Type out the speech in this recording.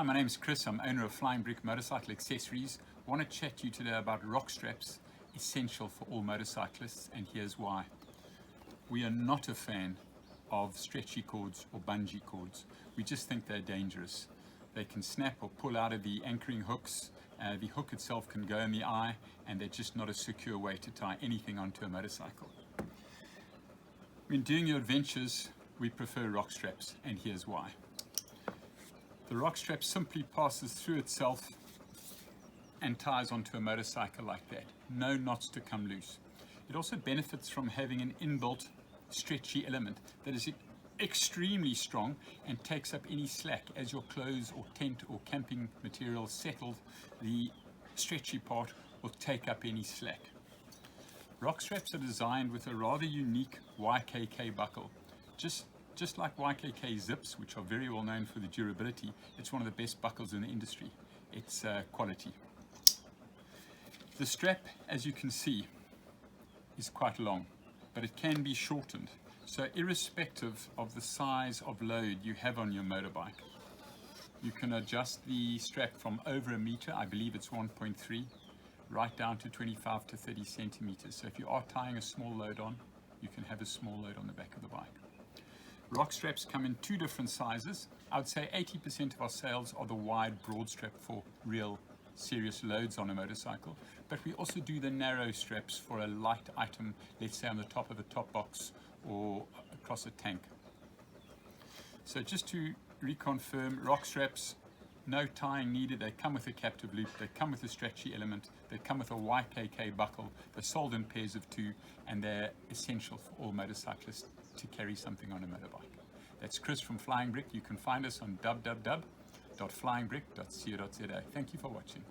Hi, my name is Chris. I'm owner of Flying Brick Motorcycle Accessories. I want to chat to you today about ROK Straps, essential for all motorcyclists, and here's why. We are not a fan of stretchy cords or bungee cords. We just think they're dangerous. They can snap or pull out of the anchoring hooks. The hook itself can go in the eye, and they're just not a secure way to tie anything onto a motorcycle. When doing your adventures, we prefer ROK Straps, and here's why. The ROK Strap simply passes through itself and ties onto a motorcycle like that. No knots to come loose. It also benefits from having an inbuilt stretchy element that is extremely strong and takes up any slack. As your clothes or tent or camping material settled, the stretchy part will take up any slack. ROK Straps are designed with a rather unique YKK buckle. Just like YKK zips, which are very well known for the durability, it's one of the best buckles in the industry. It's quality. The strap, as you can see, is quite long, but it can be shortened. So irrespective of the size of load you have on your motorbike, you can adjust the strap from over a meter, I believe it's 1.3, right down to 25 to 30 centimeters. So if you are tying a small load on, you can have a small load on the back of the bike. ROK Straps come in two different sizes. I would say 80% of our sales are the wide broad strap for real serious loads on a motorcycle, but we also do the narrow straps for a light item, let's say on the top of a top box or across a tank. So just to reconfirm, ROK Straps, no tying needed. They come with a captive loop, they come with a stretchy element, they come with a YKK buckle, they're sold in pairs of two, and they're essential for all motorcyclists to carry something on a motorbike. That's Chris from Flying Brick. You can find us on www.flyingbrick.co.za. Thank you for watching.